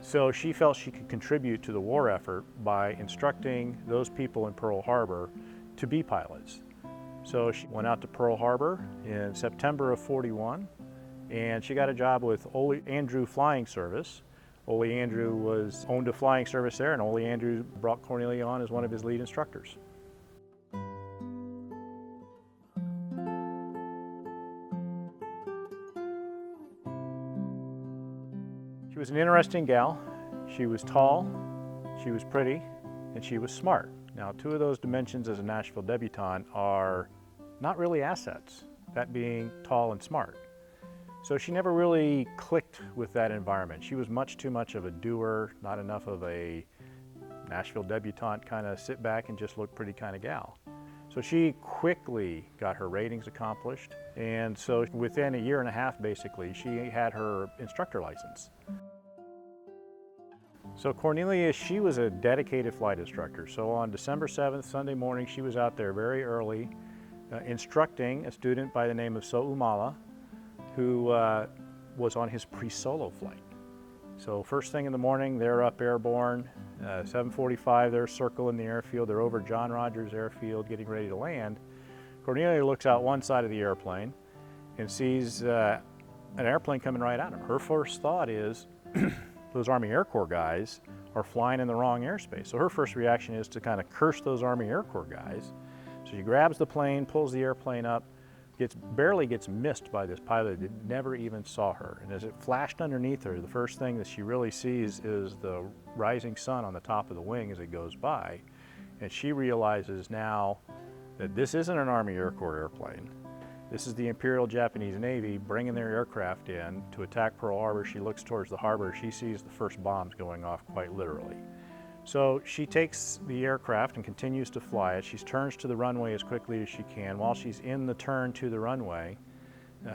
So she felt she could contribute to the war effort by instructing those people in Pearl Harbor to be pilots. So she went out to Pearl Harbor in September of '41, and she got a job with Ole Andrew Flying Service. Ole Andrew owned a flying service there, and Ole Andrew brought Cornelia on as one of his lead instructors. She was an interesting gal. She was tall, she was pretty, and she was smart. Now, two of those dimensions as a Nashville debutante are not really assets, that being tall and smart. So she never really clicked with that environment. She was much too much of a doer, not enough of a Nashville debutante kind of sit back and just look pretty kind of gal. So she quickly got her ratings accomplished, and so within a year and a half basically, she had her instructor license. So Cornelia, she was a dedicated flight instructor. So on December 7th, Sunday morning, she was out there very early instructing a student by the name of So'umala, who was on his pre-solo flight. So first thing in the morning, they're up airborne. 7:45, they're circling the airfield. They're over John Rogers Airfield getting ready to land. Cornelia looks out one side of the airplane and sees an airplane coming right at him. Her first thought is, those Army Air Corps guys are flying in the wrong airspace. So her first reaction is to kind of curse those Army Air Corps guys. So she grabs the plane, pulls the airplane up, barely gets missed by this pilot that never even saw her. And as it flashed underneath her, the first thing that she really sees is the rising sun on the top of the wing as it goes by. And she realizes now that this isn't an Army Air Corps airplane. This is the Imperial Japanese Navy bringing their aircraft in to attack Pearl Harbor. She looks towards the harbor. She sees the first bombs going off quite literally. So she takes the aircraft and continues to fly it. She turns to the runway as quickly as she can. While she's in the turn to the runway,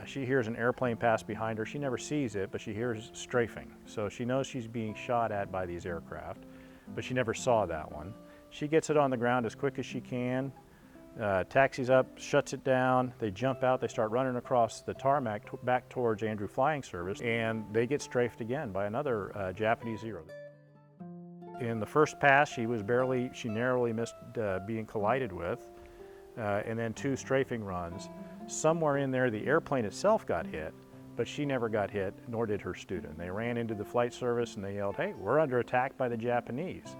she hears an airplane pass behind her. She never sees it, but she hears strafing. So she knows she's being shot at by these aircraft, but she never saw that one. She gets it on the ground as quick as she can, taxis up, shuts it down. They jump out, they start running across the tarmac back towards Andrew Flying Service, and they get strafed again by another Japanese Zero. In the first pass, she narrowly missed being collided with, and then two strafing runs. Somewhere in there, the airplane itself got hit, but she never got hit, nor did her student. They ran into the flight service and they yelled, "Hey, we're under attack by the Japanese."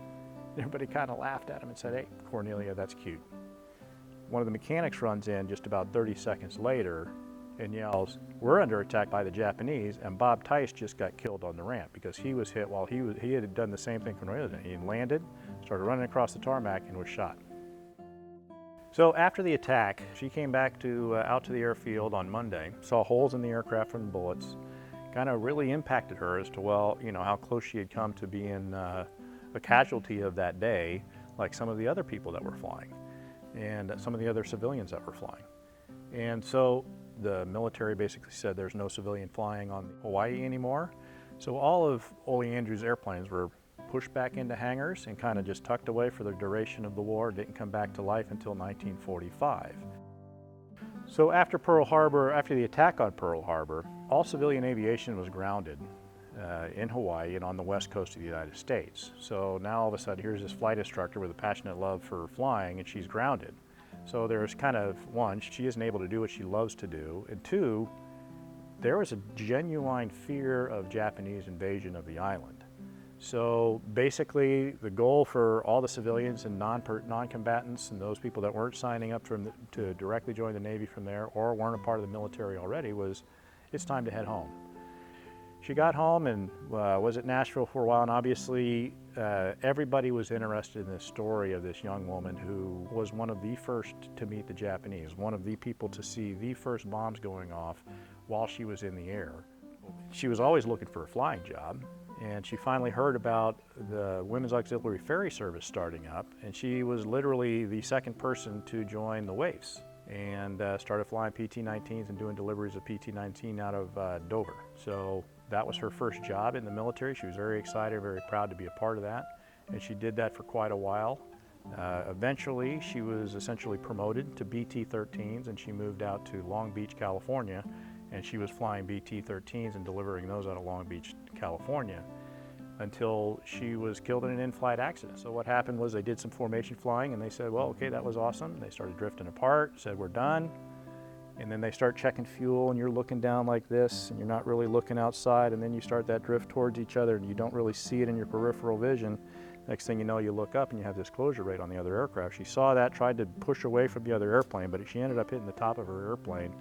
Everybody kind of laughed at them and said, "Hey, Cornelia, that's cute." One of the mechanics runs in just about 30 seconds later and yells, "We're under attack by the Japanese," and Bob Tice just got killed on the ramp because he was hit while he had done the same thing Cornelia did. He landed, started running across the tarmac, and was shot. So after the attack, she came back out to the airfield on Monday, saw holes in the aircraft from the bullets, kind of really impacted her as to, well, how close she had come to being a casualty of that day, like some of the other people that were flying and some of the other civilians that were flying. And so the military basically said there's no civilian flying on Hawaii anymore. So all of Ole Andrew's airplanes were pushed back into hangars and kind of just tucked away for the duration of the war. Didn't come back to life until 1945. So after the attack on Pearl Harbor, all civilian aviation was grounded in Hawaii and on the west coast of the United States. So now all of a sudden here's this flight instructor with a passionate love for flying, and she's grounded. So there's kind of, one, she isn't able to do what she loves to do, and two, there was a genuine fear of Japanese invasion of the island. So basically the goal for all the civilians and non-combatants and those people that weren't signing up to directly join the Navy from there or weren't a part of the military already was, it's time to head home. She got home and was at Nashville for a while, and obviously everybody was interested in this story of this young woman who was one of the first to meet the Japanese, one of the people to see the first bombs going off while she was in the air. She was always looking for a flying job, and she finally heard about the Women's Auxiliary Ferry Service starting up, and she was literally the second person to join the WAFs and started flying PT-19s and doing deliveries of PT-19 out of Dover. So that was her first job in the military. She was very excited, very proud to be a part of that, and she did that for quite a while. Eventually, she was essentially promoted to BT-13s, and she moved out to Long Beach, California, and she was flying BT-13s and delivering those out of Long Beach, California. until she was killed in an in-flight accident. So what happened was they did some formation flying and they said, well, okay, that was awesome. They started drifting apart, said, we're done. And then they start checking fuel and you're looking down like this and you're not really looking outside, and then you start that drift towards each other and you don't really see it in your peripheral vision. Next thing you know, you look up and you have this closure rate on the other aircraft. She saw that, tried to push away from the other airplane, but she ended up hitting the top of her airplane,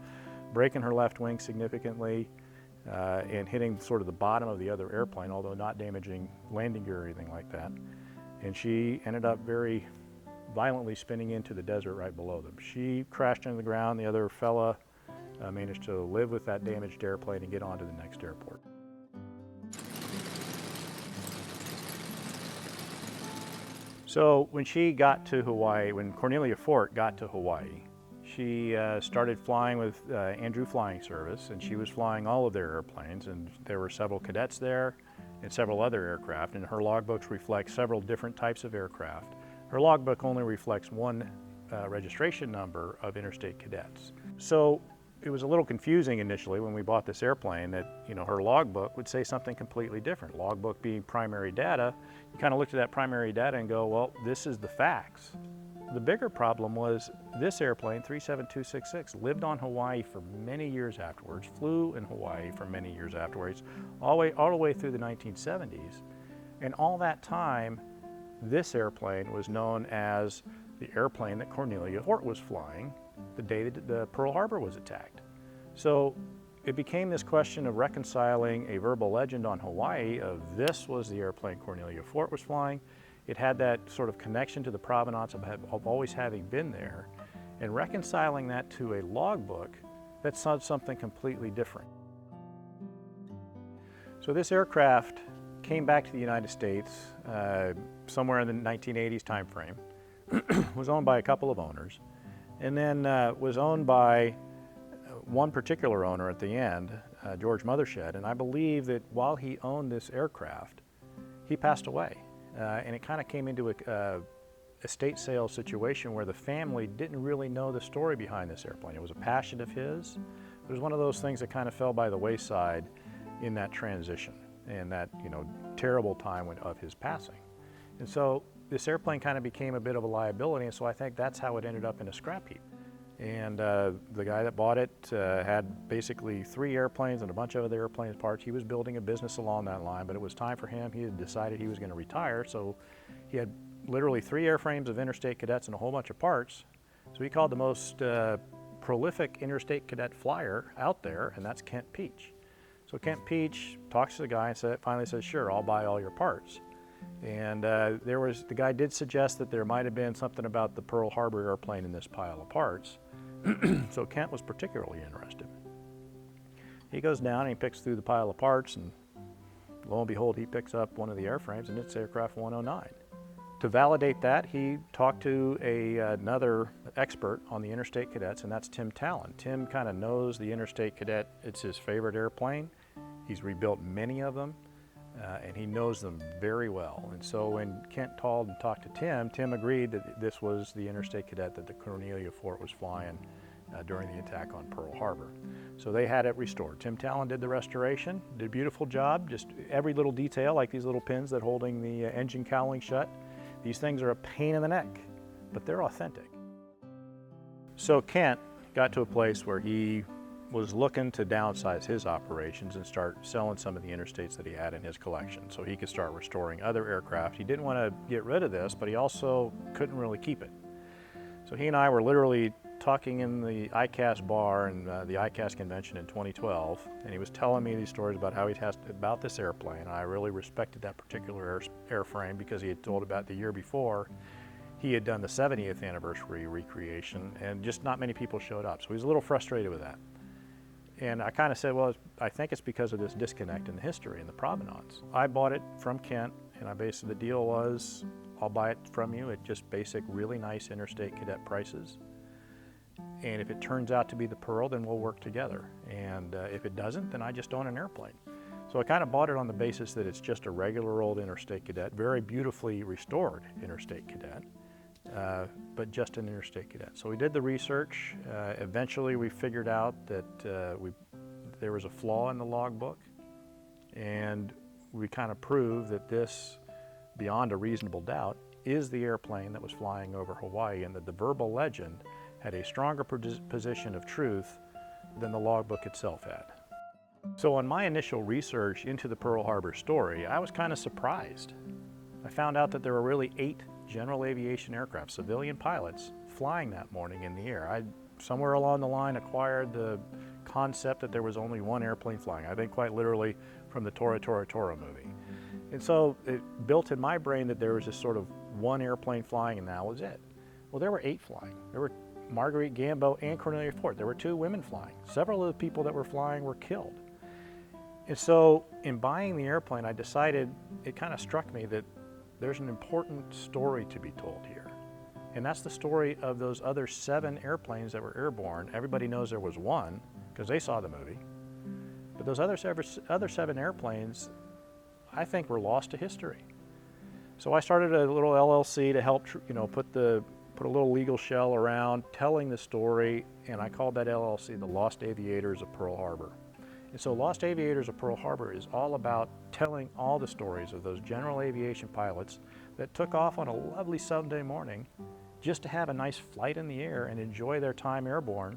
breaking her left wing significantly, and hitting sort of the bottom of the other airplane, although not damaging landing gear or anything like that. And she ended up very violently spinning into the desert right below them. She crashed into the ground. The other fella managed to live with that damaged airplane and get on to the next airport. So when she got to Hawaii, when Cornelia Fort got to Hawaii, she started flying with Andrew Flying Service, and she was flying all of their airplanes, and there were several cadets there and several other aircraft, and her logbooks reflect several different types of aircraft. Her logbook only reflects one registration number of interstate cadets. So it was a little confusing initially when we bought this airplane that, you know, her logbook would say something completely different. Logbook being primary data, you kind of looked at that primary data and go, well, this is the facts. The bigger problem was this airplane, 37266, lived on Hawaii for many years afterwards, flew in Hawaii for many years afterwards, all the way through the 1970s. And all that time, this airplane was known as the airplane that Cornelia Fort was flying the day that the Pearl Harbor was attacked. So it became this question of reconciling a verbal legend on Hawaii of this was the airplane Cornelia Fort was flying. It had that sort of connection to the provenance of always having been there, and reconciling that to a logbook that said something completely different. So this aircraft came back to the United States somewhere in the 1980s timeframe, was owned by a couple of owners, and then was owned by one particular owner at the end, George Mothershed, and I believe that while he owned this aircraft, he passed away. And it kind of came into a estate sale situation where the family didn't really know the story behind this airplane. It was a passion of his. It was one of those things that kind of fell by the wayside in that transition and that, you know, terrible time of his passing. And so this airplane kind of became a bit of a liability, and so I think that's how it ended up in a scrap heap. And the guy that bought it had basically 3 airplanes and a bunch of other airplanes parts. He was building a business along that line, but it was time for him. He had decided he was going to retire, so he had literally 3 airframes of interstate cadets and a whole bunch of parts. So he called the most prolific interstate cadet flyer out there, and that's Kent Peach. So Kent Peach talks to the guy and finally says, sure, I'll buy all your parts. And the guy did suggest that there might have been something about the Pearl Harbor airplane in this pile of parts. So Kent was particularly interested. He goes down and he picks through the pile of parts, and lo and behold, he picks up one of the airframes, and it's aircraft 109. To validate that, he talked to another expert on the interstate cadets, and that's Tim Talon. Tim kind of knows the interstate cadet. It's his favorite airplane. He's rebuilt many of them. And he knows them very well. And so when Kent called and talked to Tim, Tim agreed that this was the interstate cadet that the Cornelia Fort was flying during the attack on Pearl Harbor. So they had it restored. Tim Talon did the restoration, did a beautiful job, just every little detail, like these little pins that holding the engine cowling shut. These things are a pain in the neck, but they're authentic. So Kent got to a place where he was looking to downsize his operations and start selling some of the interstates that he had in his collection so he could start restoring other aircraft. He didn't want to get rid of this, but he also couldn't really keep it. So he and I were literally talking in the ICAS bar and the ICAS convention in 2012, and he was telling me these stories about how he has about this airplane. I really respected that particular airframe because he had told about the year before he had done the 70th anniversary recreation, and just not many people showed up. So he was a little frustrated with that. And I kind of said, well, I think it's because of this disconnect in the history and the provenance. I bought it from Kent, and the deal was, I'll buy it from you at just basic, really nice interstate cadet prices. And if it turns out to be the Pearl, then we'll work together. And if it doesn't, then I just own an airplane. So I kind of bought it on the basis that it's just a regular old interstate cadet, very beautifully restored interstate cadet. But just an interstate cadet. So we did the research. Eventually we figured out that there was a flaw in the logbook, and we kind of proved that this, beyond a reasonable doubt, is the airplane that was flying over Hawaii, and that the verbal legend had a stronger position of truth than the logbook itself had. So on my initial research into the Pearl Harbor story, I was kind of surprised. I found out that there were really 8 general aviation aircraft, civilian pilots, flying that morning in the air. I, somewhere along the line, acquired the concept that there was only one airplane flying. I think quite literally from the Tora Tora Tora movie. And so it built in my brain that there was this sort of one airplane flying and that was it. Well, there were 8 flying. There were Marguerite Gambo and Cornelia Fort. There were 2 women flying. Several of the people that were flying were killed. And so in buying the airplane, I decided, it kind of struck me that there's an important story to be told here. And that's the story of those other 7 airplanes that were airborne. Everybody knows there was one because they saw the movie. But those other 7 airplanes, I think, were lost to history. So I started a little LLC to help, put a little legal shell around telling the story, and I called that LLC the Lost Aviators of Pearl Harbor. And so Lost Aviators of Pearl Harbor is all about telling all the stories of those general aviation pilots that took off on a lovely Sunday morning just to have a nice flight in the air and enjoy their time airborne.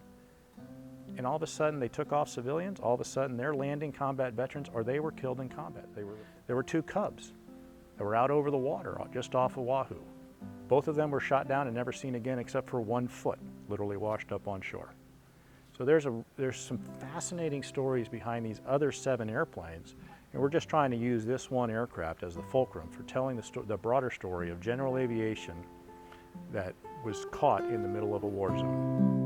And all of a sudden they took off civilians, all of a sudden they're landing combat veterans, or they were killed in combat. There were 2 Cubs that were out over the water just off of Oahu. Both of them were shot down and never seen again except for one foot, literally washed up on shore. So there's some fascinating stories behind these other 7 airplanes, and we're just trying to use this one aircraft as the fulcrum for telling the broader story of general aviation that was caught in the middle of a war zone.